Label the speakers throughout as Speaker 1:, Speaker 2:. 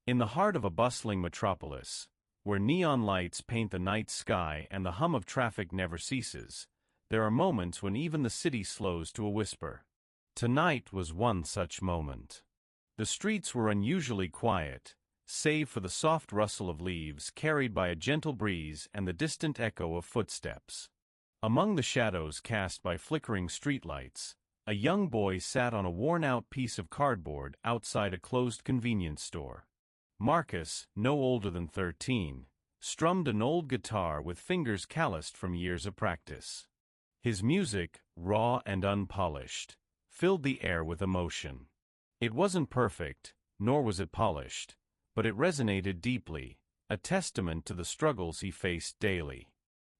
Speaker 1: In the heart of a bustling metropolis, where neon lights paint the night sky and the hum of traffic never ceases, there are moments when even the city slows to a whisper. Tonight was one such moment. The streets were unusually quiet, save for the soft rustle of leaves carried by a gentle breeze and the distant echo of footsteps. Among the shadows cast by flickering streetlights, a young boy sat on a worn-out piece of cardboard outside a closed convenience store. Marcus, no older than 13, strummed an old guitar with fingers calloused from years of practice. His music, raw and unpolished, filled the air with emotion. It wasn't perfect, nor was it polished, but it resonated deeply, a testament to the struggles he faced daily.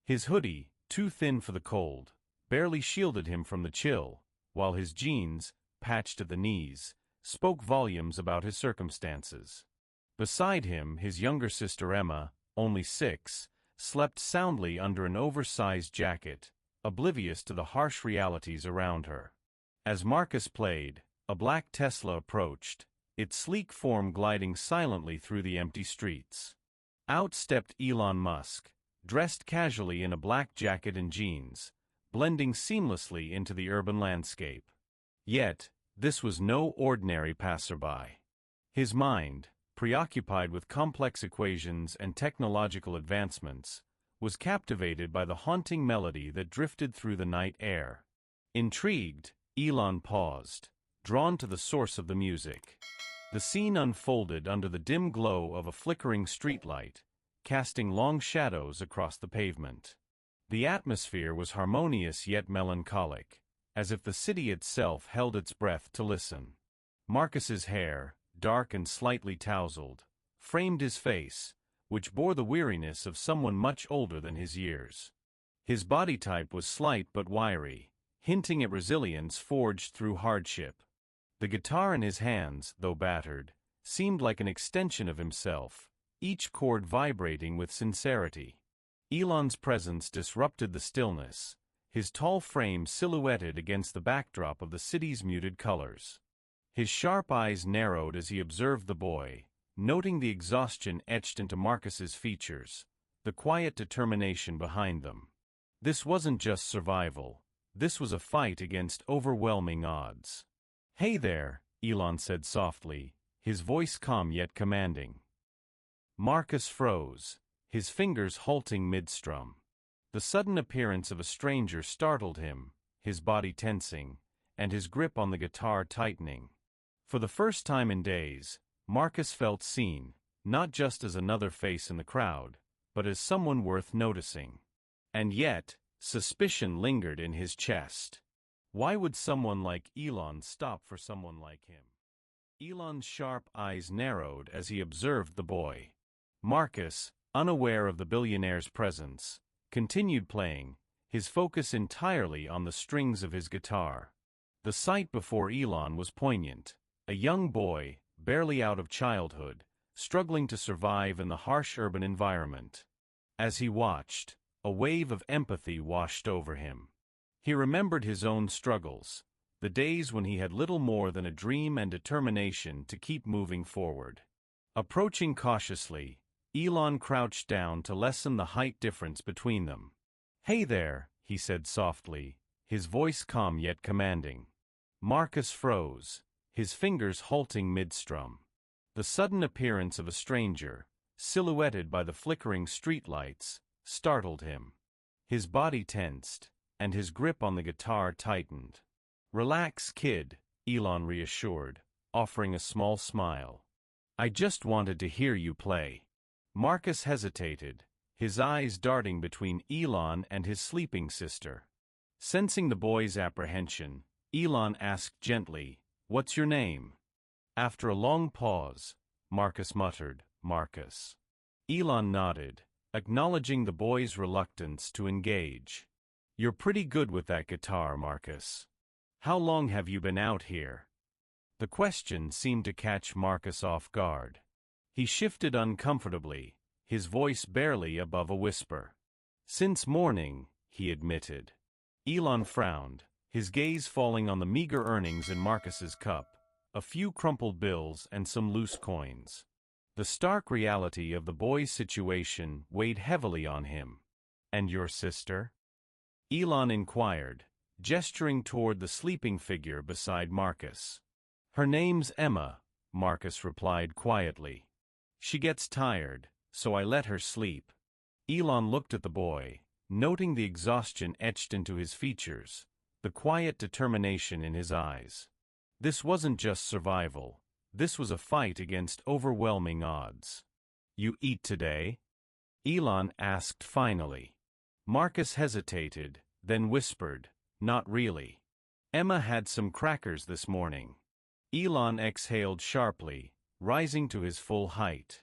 Speaker 1: His hoodie, too thin for the cold, barely shielded him from the chill, while his jeans, patched at the knees, spoke volumes about his circumstances. Beside him, his younger sister Emma, only 6, slept soundly under an oversized jacket, oblivious to the harsh realities around her. As Marcus played, a black Tesla approached, its sleek form gliding silently through the empty streets. Out stepped Elon Musk, dressed casually in a black jacket and jeans, blending seamlessly into the urban landscape. Yet, this was no ordinary passerby. His mind, preoccupied with complex equations and technological advancements, was captivated by the haunting melody that drifted through the night air. Intrigued, Elon paused, drawn to the source of the music. The scene unfolded under the dim glow of a flickering streetlight, casting long shadows across the pavement. The atmosphere was harmonious yet melancholic, as if the city itself held its breath to listen. Marcus's hair, dark and slightly tousled, framed his face, which bore the weariness of someone much older than his years. His body type was slight but wiry, hinting at resilience forged through hardship. The guitar in his hands, though battered, seemed like an extension of himself, each chord vibrating with sincerity. Elon's presence disrupted the stillness, his tall frame silhouetted against the backdrop of the city's muted colors. His sharp eyes narrowed as he observed the boy, noting the exhaustion etched into Marcus's features, the quiet determination behind them. This wasn't just survival, this was a fight against overwhelming odds. "Hey there," Elon said softly, his voice calm yet commanding. Marcus froze, his fingers halting mid-strum. The sudden appearance of a stranger startled him, his body tensing, and his grip on the guitar tightening. For the first time in days, Marcus felt seen, not just as another face in the crowd, but as someone worth noticing. And yet, suspicion lingered in his chest. Why would someone like Elon stop for someone like him? Elon's sharp eyes narrowed as he observed the boy. Marcus, unaware of the billionaire's presence, continued playing, his focus entirely on the strings of his guitar. The sight before Elon was poignant, a young boy, barely out of childhood, struggling to survive in the harsh urban environment. As he watched, a wave of empathy washed over him. He remembered his own struggles, the days when he had little more than a dream and determination to keep moving forward. Approaching cautiously, Elon crouched down to lessen the height difference between them. "Hey there," he said softly, his voice calm yet commanding. Marcus froze, his fingers halting mid-strum. The sudden appearance of a stranger, silhouetted by the flickering streetlights, startled him. His body tensed, and his grip on the guitar tightened. "Relax, kid," Elon reassured, offering a small smile. "I just wanted to hear you play." Marcus hesitated, his eyes darting between Elon and his sleeping sister. Sensing the boy's apprehension, Elon asked gently, "What's your name?" After a long pause, Marcus muttered, "Marcus." Elon nodded, acknowledging the boy's reluctance to engage. "You're pretty good with that guitar, Marcus. How long have you been out here?" The question seemed to catch Marcus off guard. He shifted uncomfortably, his voice barely above a whisper. "Since morning," he admitted. Elon frowned, his gaze falling on the meager earnings in Marcus's cup, a few crumpled bills and some loose coins. The stark reality of the boy's situation weighed heavily on him. "And your sister?" Elon inquired, gesturing toward the sleeping figure beside Marcus. "Her name's Emma," Marcus replied quietly. "She gets tired, so I let her sleep." Elon looked at the boy, noting the exhaustion etched into his features, the quiet determination in his eyes. This wasn't just survival. This was a fight against overwhelming odds. "You eat today?" Elon asked finally. Marcus hesitated, then whispered, "Not really. Emma had some crackers this morning." Elon exhaled sharply, rising to his full height.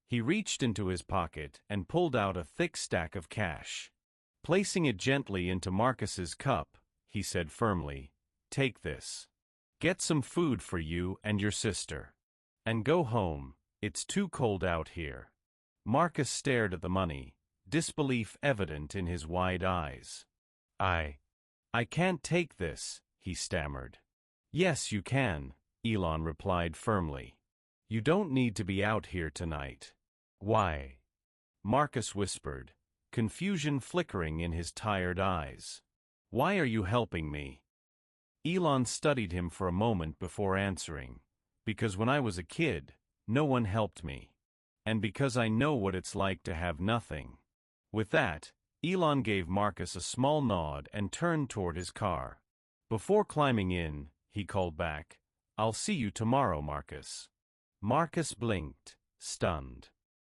Speaker 1: He reached into his pocket and pulled out a thick stack of cash. Placing it gently into Marcus's cup, he said firmly, "Take this. Get some food for you and your sister. And go home, it's too cold out here." Marcus stared at the money, disbelief evident in his wide eyes. I can't take this," he stammered. "Yes, you can," Elon replied firmly. "You don't need to be out here tonight." "Why?" Marcus whispered, confusion flickering in his tired eyes. "Why are you helping me?" Elon studied him for a moment before answering. "Because when I was a kid, no one helped me. And because I know what it's like to have nothing." With that, Elon gave Marcus a small nod and turned toward his car. Before climbing in, he called back, "I'll see you tomorrow, Marcus." Marcus blinked, stunned.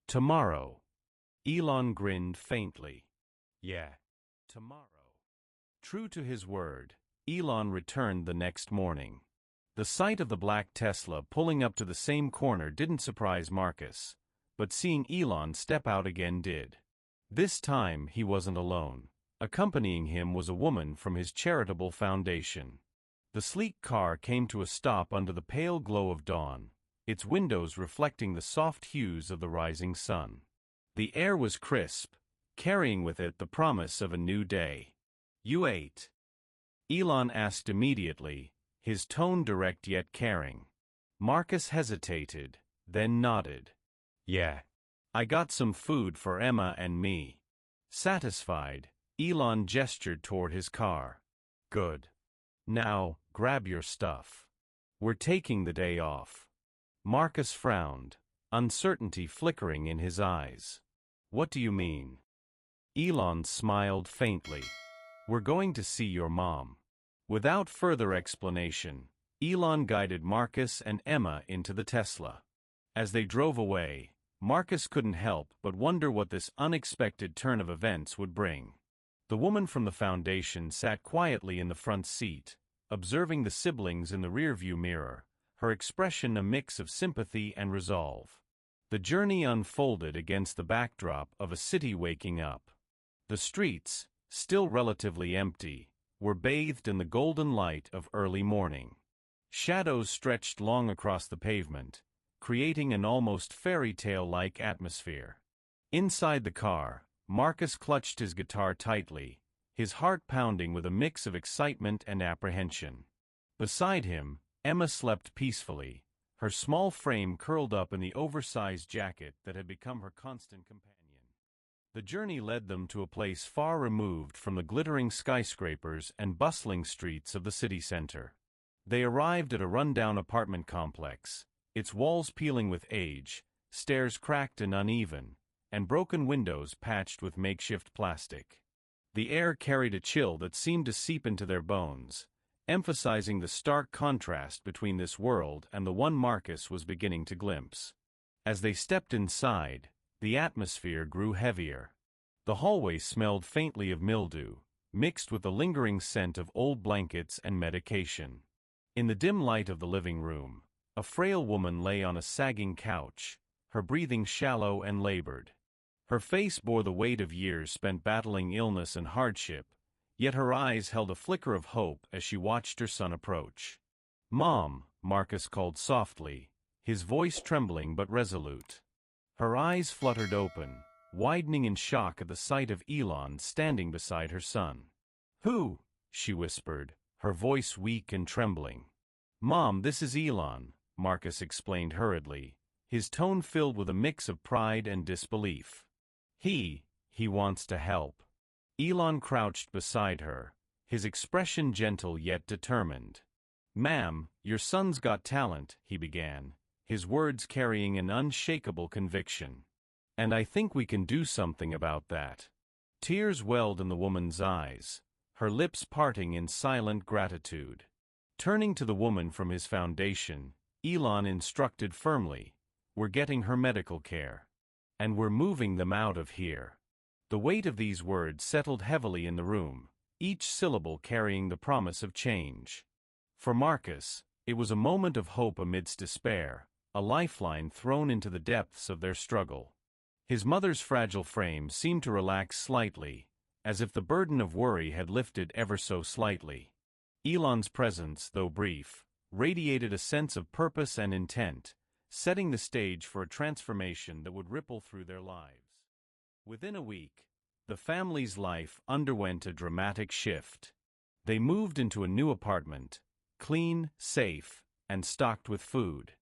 Speaker 1: "Tomorrow?" Elon grinned faintly. "Yeah, tomorrow." True to his word, Elon returned the next morning. The sight of the black Tesla pulling up to the same corner didn't surprise Marcus, but seeing Elon step out again did. This time he wasn't alone. Accompanying him was a woman from his charitable foundation. The sleek car came to a stop under the pale glow of dawn, its windows reflecting the soft hues of the rising sun. The air was crisp, carrying with it the promise of a new day. "You ate?" Elon asked immediately, his tone direct yet caring. Marcus hesitated, then nodded. "Yeah. I got some food for Emma and me." Satisfied, Elon gestured toward his car. "Good. Now, grab your stuff. We're taking the day off." Marcus frowned, uncertainty flickering in his eyes. "What do you mean?" Elon smiled faintly. "We're going to see your mom." Without further explanation, Elon guided Marcus and Emma into the Tesla. As they drove away, Marcus couldn't help but wonder what this unexpected turn of events would bring. The woman from the foundation sat quietly in the front seat, observing the siblings in the rearview mirror, her expression a mix of sympathy and resolve. The journey unfolded against the backdrop of a city waking up. The streets, still relatively empty, were bathed in the golden light of early morning. Shadows stretched long across the pavement, creating an almost fairy tale-like atmosphere. Inside the car, Marcus clutched his guitar tightly, his heart pounding with a mix of excitement and apprehension. Beside him, Emma slept peacefully, her small frame curled up in the oversized jacket that had become her constant companion. The journey led them to a place far removed from the glittering skyscrapers and bustling streets of the city center. They arrived at a rundown apartment complex, its walls peeling with age, stairs cracked and uneven, and broken windows patched with makeshift plastic. The air carried a chill that seemed to seep into their bones, emphasizing the stark contrast between this world and the one Marcus was beginning to glimpse. As they stepped inside, the atmosphere grew heavier. The hallway smelled faintly of mildew, mixed with the lingering scent of old blankets and medication. In the dim light of the living room, a frail woman lay on a sagging couch, her breathing shallow and labored. Her face bore the weight of years spent battling illness and hardship, yet her eyes held a flicker of hope as she watched her son approach. "Mom," Marcus called softly, his voice trembling but resolute. Her eyes fluttered open, widening in shock at the sight of Elon standing beside her son. "Who?" she whispered, her voice weak and trembling. "Mom, this is Elon," Marcus explained hurriedly, his tone filled with a mix of pride and disbelief. He wants to help. Elon crouched beside her, his expression gentle yet determined. "Ma'am, your son's got talent," he began, his words carrying an unshakable conviction. "And I think we can do something about that." Tears welled in the woman's eyes, her lips parting in silent gratitude. Turning to the woman from his foundation, Elon instructed firmly, "We're getting her medical care. And we're moving them out of here." The weight of these words settled heavily in the room, each syllable carrying the promise of change. For Marcus, it was a moment of hope amidst despair, a lifeline thrown into the depths of their struggle. His mother's fragile frame seemed to relax slightly, as if the burden of worry had lifted ever so slightly. Elon's presence, though brief, radiated a sense of purpose and intent, setting the stage for a transformation that would ripple through their lives. Within a week, the family's life underwent a dramatic shift. They moved into a new apartment, clean, safe, and stocked with food.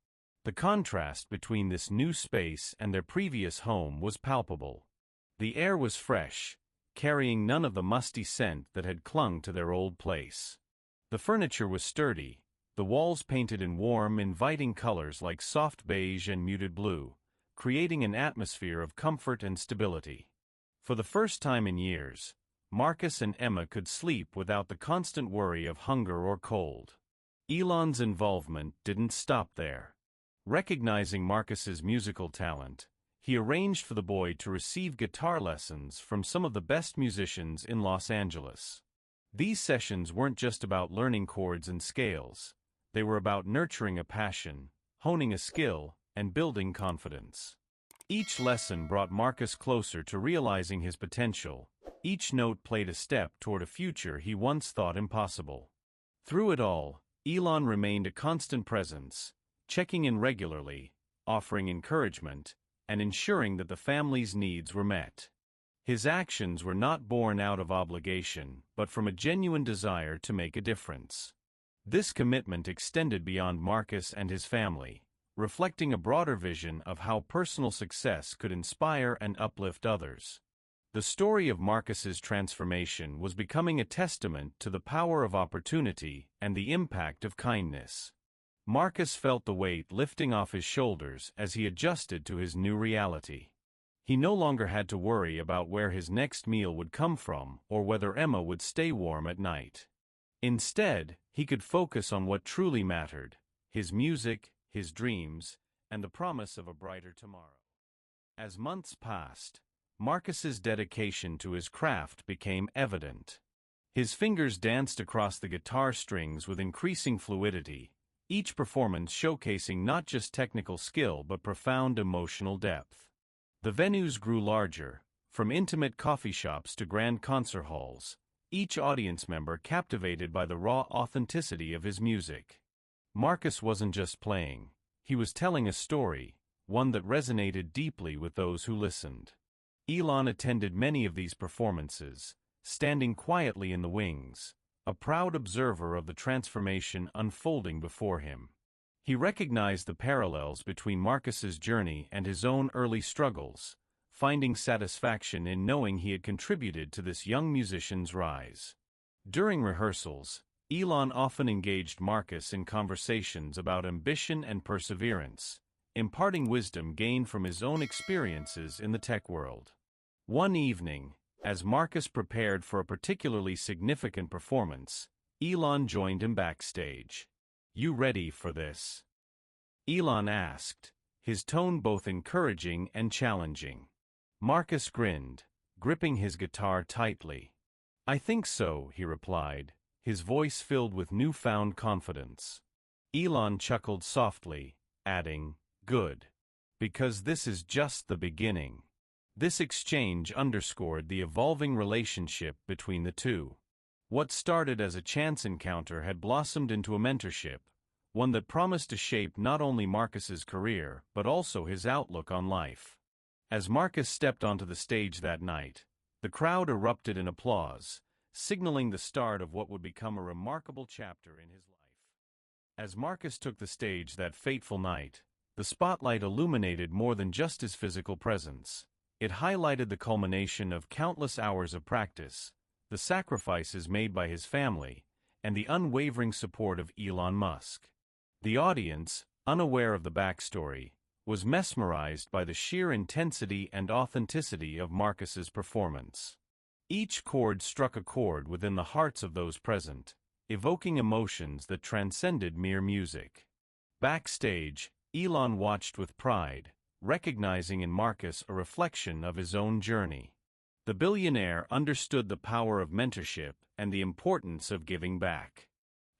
Speaker 1: The contrast between this new space and their previous home was palpable. The air was fresh, carrying none of the musty scent that had clung to their old place. The furniture was sturdy, the walls painted in warm, inviting colors like soft beige and muted blue, creating an atmosphere of comfort and stability. For the first time in years, Marcus and Emma could sleep without the constant worry of hunger or cold. Elon's involvement didn't stop there. Recognizing Marcus's musical talent, he arranged for the boy to receive guitar lessons from some of the best musicians in Los Angeles. These sessions weren't just about learning chords and scales. They were about nurturing a passion, honing a skill, and building confidence. Each lesson brought Marcus closer to realizing his potential. Each note played a step toward a future he once thought impossible. Through it all, Elon remained a constant presence, checking in regularly, offering encouragement, and ensuring that the family's needs were met. His actions were not born out of obligation, but from a genuine desire to make a difference. This commitment extended beyond Marcus and his family, reflecting a broader vision of how personal success could inspire and uplift others. The story of Marcus's transformation was becoming a testament to the power of opportunity and the impact of kindness. Marcus felt the weight lifting off his shoulders as he adjusted to his new reality. He no longer had to worry about where his next meal would come from or whether Emma would stay warm at night. Instead, he could focus on what truly mattered: his music, his dreams, and the promise of a brighter tomorrow. As months passed, Marcus's dedication to his craft became evident. His fingers danced across the guitar strings with increasing fluidity, each performance showcasing not just technical skill but profound emotional depth. The venues grew larger, from intimate coffee shops to grand concert halls, each audience member captivated by the raw authenticity of his music. Marcus wasn't just playing, he was telling a story, one that resonated deeply with those who listened. Elon attended many of these performances, standing quietly in the wings, a proud observer of the transformation unfolding before him. He recognized the parallels between Marcus's journey and his own early struggles, finding satisfaction in knowing he had contributed to this young musician's rise. During rehearsals, Elon often engaged Marcus in conversations about ambition and perseverance, imparting wisdom gained from his own experiences in the tech world. One evening, as Marcus prepared for a particularly significant performance, Elon joined him backstage. "You ready for this?" Elon asked, his tone both encouraging and challenging. Marcus grinned, gripping his guitar tightly. "I think so," he replied, his voice filled with newfound confidence. Elon chuckled softly, adding, "Good. Because this is just the beginning." This exchange underscored the evolving relationship between the two. What started as a chance encounter had blossomed into a mentorship, one that promised to shape not only Marcus's career but also his outlook on life. As Marcus stepped onto the stage that night, the crowd erupted in applause, signaling the start of what would become a remarkable chapter in his life. As Marcus took the stage that fateful night, The spotlight illuminated more than just his physical presence. It highlighted the culmination of countless hours of practice, the sacrifices made by his family, and the unwavering support of Elon Musk. The audience, unaware of the backstory, was mesmerized by the sheer intensity and authenticity of Marcus's performance. Each chord struck a chord within the hearts of those present, evoking emotions that transcended mere music. Backstage, Elon watched with pride, recognizing in Marcus a reflection of his own journey. The billionaire understood the power of mentorship and the importance of giving back.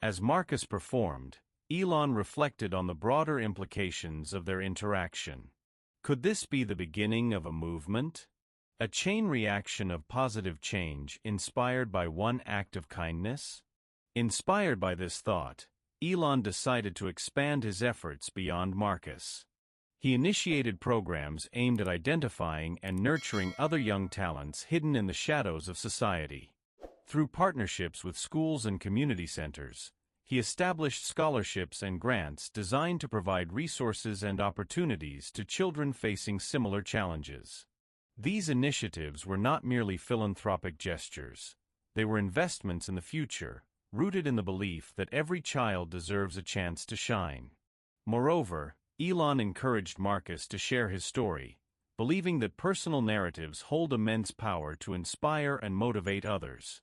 Speaker 1: As Marcus performed, Elon reflected on the broader implications of their interaction. Could this be the beginning of a movement? A chain reaction of positive change inspired by one act of kindness? Inspired by this thought, Elon decided to expand his efforts beyond Marcus. He initiated programs aimed at identifying and nurturing other young talents hidden in the shadows of society. Through partnerships with schools and community centers, he established scholarships and grants designed to provide resources and opportunities to children facing similar challenges. These initiatives were not merely philanthropic gestures. They were investments in the future, rooted in the belief that every child deserves a chance to shine. Moreover, Elon encouraged Marcus to share his story, believing that personal narratives hold immense power to inspire and motivate others.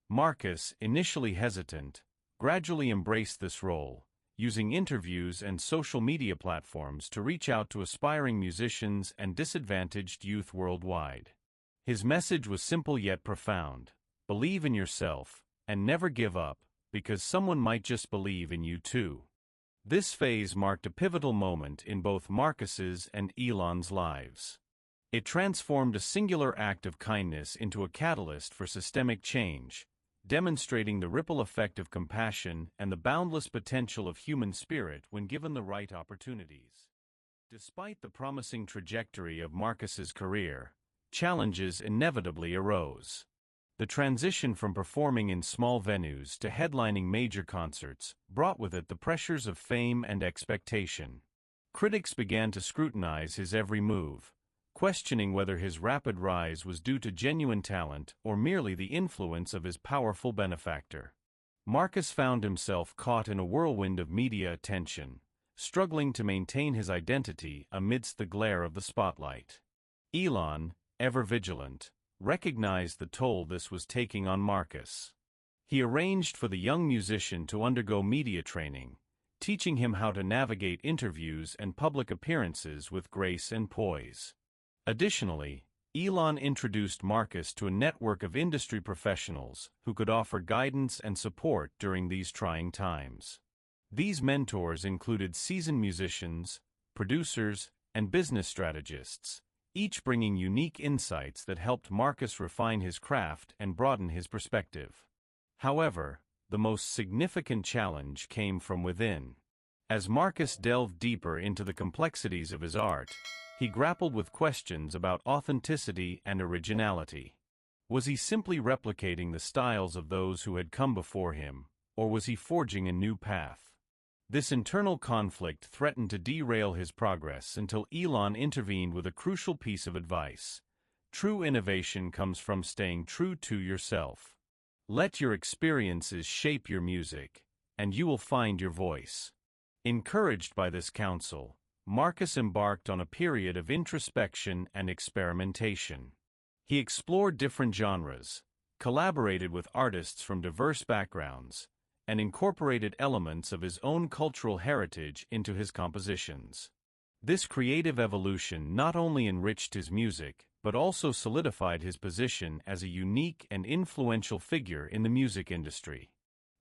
Speaker 1: Marcus, initially hesitant, gradually embraced this role, using interviews and social media platforms to reach out to aspiring musicians and disadvantaged youth worldwide. His message was simple yet profound: believe in yourself, and never give up, because someone might just believe in you too. This phase marked a pivotal moment in both Marcus's and Elon's lives. It transformed a singular act of kindness into a catalyst for systemic change, demonstrating the ripple effect of compassion and the boundless potential of human spirit when given the right opportunities. Despite the promising trajectory of Marcus's career, challenges inevitably arose. The transition from performing in small venues to headlining major concerts brought with it the pressures of fame and expectation. Critics began to scrutinize his every move, questioning whether his rapid rise was due to genuine talent or merely the influence of his powerful benefactor. Marcus found himself caught in a whirlwind of media attention, struggling to maintain his identity amidst the glare of the spotlight. Elon, ever vigilant, recognized the toll this was taking on Marcus. He arranged for the young musician to undergo media training, teaching him how to navigate interviews and public appearances with grace and poise. Additionally, Elon introduced Marcus to a network of industry professionals who could offer guidance and support during these trying times. These mentors included seasoned musicians, producers, and business strategists, each bringing unique insights that helped Marcus refine his craft and broaden his perspective. However, the most significant challenge came from within. As Marcus delved deeper into the complexities of his art, he grappled with questions about authenticity and originality. Was he simply replicating the styles of those who had come before him, or was he forging a new path? This internal conflict threatened to derail his progress until Elon intervened with a crucial piece of advice: true innovation comes from staying true to yourself. Let your experiences shape your music, and you will find your voice. Encouraged by this counsel, Marcus embarked on a period of introspection and experimentation. He explored different genres, collaborated with artists from diverse backgrounds, and incorporated elements of his own cultural heritage into his compositions. This creative evolution not only enriched his music, but also solidified his position as a unique and influential figure in the music industry.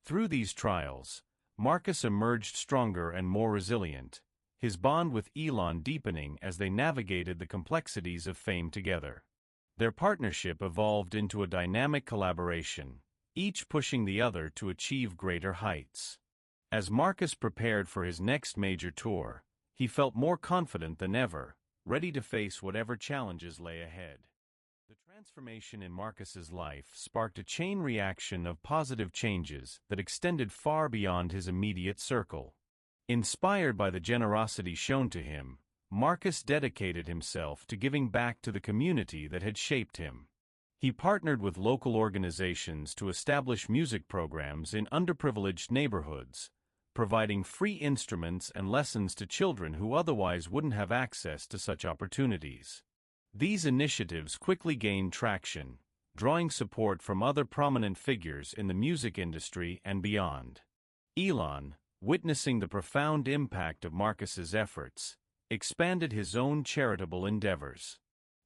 Speaker 1: Through these trials, Marcus emerged stronger and more resilient, his bond with Elon deepening as they navigated the complexities of fame together. Their partnership evolved into a dynamic collaboration, each pushing the other to achieve greater heights. As Marcus prepared for his next major tour, he felt more confident than ever, ready to face whatever challenges lay ahead. The transformation in Marcus's life sparked a chain reaction of positive changes that extended far beyond his immediate circle. Inspired by the generosity shown to him, Marcus dedicated himself to giving back to the community that had shaped him. He partnered with local organizations to establish music programs in underprivileged neighborhoods, providing free instruments and lessons to children who otherwise wouldn't have access to such opportunities. These initiatives quickly gained traction, drawing support from other prominent figures in the music industry and beyond. Elon, witnessing the profound impact of Marcus's efforts, expanded his own charitable endeavors.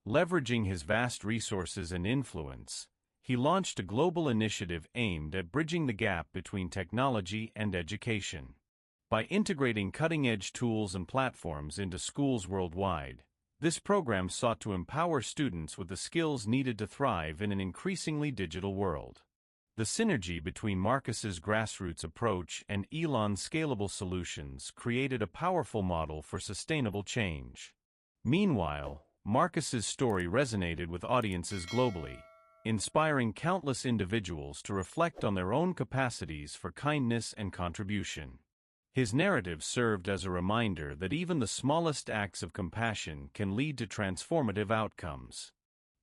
Speaker 1: Leveraging his vast resources and influence, he launched a global initiative aimed at bridging the gap between technology and education. By integrating cutting-edge tools and platforms into schools worldwide, this program sought to empower students with the skills needed to thrive in an increasingly digital world. The synergy between Marcus's grassroots approach and Elon's scalable solutions created a powerful model for sustainable change. Meanwhile, Marcus's story resonated with audiences globally, inspiring countless individuals to reflect on their own capacities for kindness and contribution. His narrative served as a reminder that even the smallest acts of compassion can lead to transformative outcomes.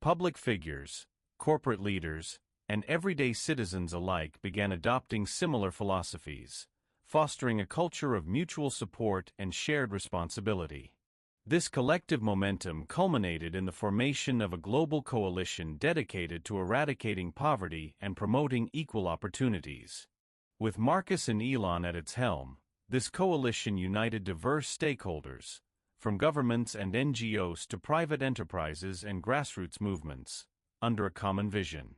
Speaker 1: Public figures, corporate leaders, and everyday citizens alike began adopting similar philosophies, fostering a culture of mutual support and shared responsibility. This collective momentum culminated in the formation of a global coalition dedicated to eradicating poverty and promoting equal opportunities. With Marcus and Elon at its helm, this coalition united diverse stakeholders, from governments and NGOs to private enterprises and grassroots movements, under a common vision.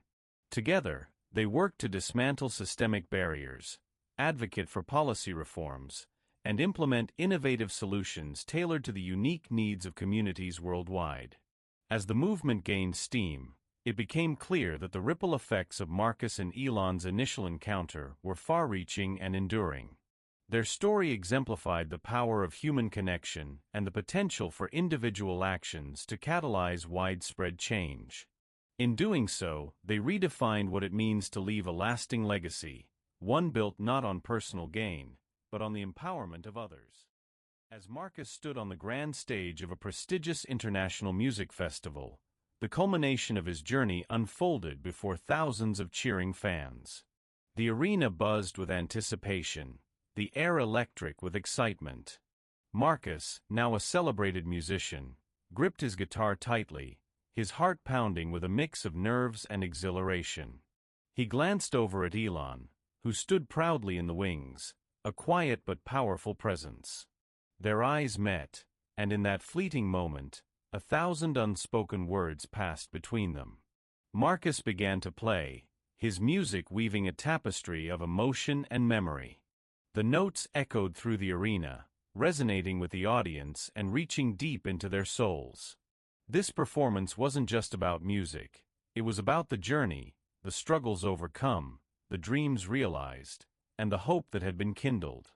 Speaker 1: Together, they worked to dismantle systemic barriers, advocate for policy reforms, and implement innovative solutions tailored to the unique needs of communities worldwide. As the movement gained steam, it became clear that the ripple effects of Marcus and Elon's initial encounter were far-reaching and enduring. Their story exemplified the power of human connection and the potential for individual actions to catalyze widespread change. In doing so, they redefined what it means to leave a lasting legacy, one built not on personal gain, but on the empowerment of others. As Marcus stood on the grand stage of a prestigious international music festival, the culmination of his journey unfolded before thousands of cheering fans. The arena buzzed with anticipation, the air electric with excitement. Marcus, now a celebrated musician, gripped his guitar tightly, his heart pounding with a mix of nerves and exhilaration. He glanced over at Elon, who stood proudly in the wings, a quiet but powerful presence. Their eyes met, and in that fleeting moment, 1,000 unspoken words passed between them. Marcus began to play, his music weaving a tapestry of emotion and memory. The notes echoed through the arena, resonating with the audience and reaching deep into their souls. This performance wasn't just about music, it was about the journey, the struggles overcome, the dreams realized, and the hope that had been kindled.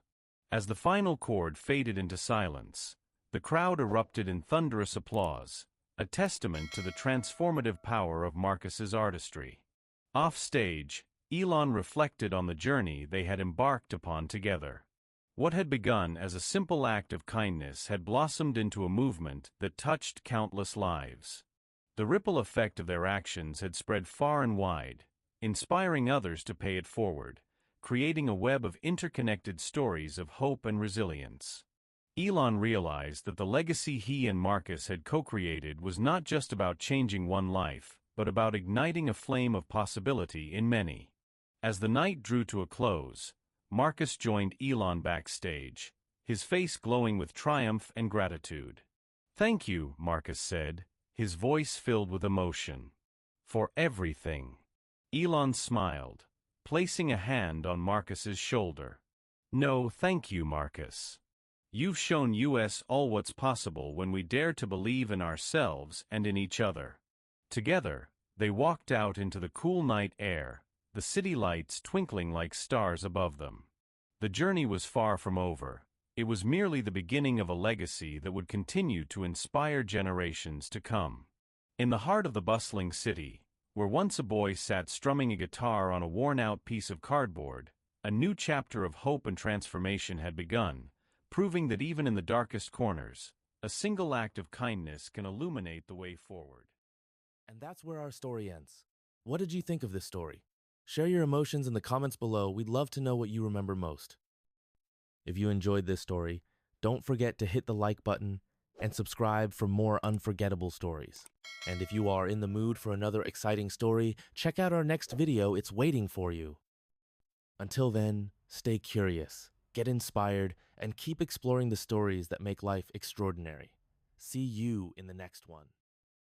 Speaker 1: As the final chord faded into silence, the crowd erupted in thunderous applause, a testament to the transformative power of Marcus's artistry. Off stage, Elon reflected on the journey they had embarked upon together. What had begun as a simple act of kindness had blossomed into a movement that touched countless lives. The ripple effect of their actions had spread far and wide, inspiring others to pay it forward, creating a web of interconnected stories of hope and resilience. Elon realized that the legacy he and Marcus had co-created was not just about changing one life, but about igniting a flame of possibility in many. As the night drew to a close, Marcus joined Elon backstage, his face glowing with triumph and gratitude. "Thank you," Marcus said, his voice filled with emotion. "For everything." Elon smiled, placing a hand on Marcus's shoulder. "No, thank you, Marcus. You've shown us all what's possible when we dare to believe in ourselves and in each other." Together, they walked out into the cool night air, the city lights twinkling like stars above them. The journey was far from over. It was merely the beginning of a legacy that would continue to inspire generations to come. In the heart of the bustling city, where once a boy sat strumming a guitar on a worn-out piece of cardboard, a new chapter of hope and transformation had begun, proving that even in the darkest corners, a single act of kindness can illuminate the way forward.
Speaker 2: And that's where our story ends. What did you think of this story? Share your emotions in the comments below. We'd love to know what you remember most. If you enjoyed this story, don't forget to hit the like button and subscribe for more unforgettable stories. And if you are in the mood for another exciting story, check out our next video. It's waiting for you. Until then, stay curious, get inspired, and keep exploring the stories that make life extraordinary. See you in the next one.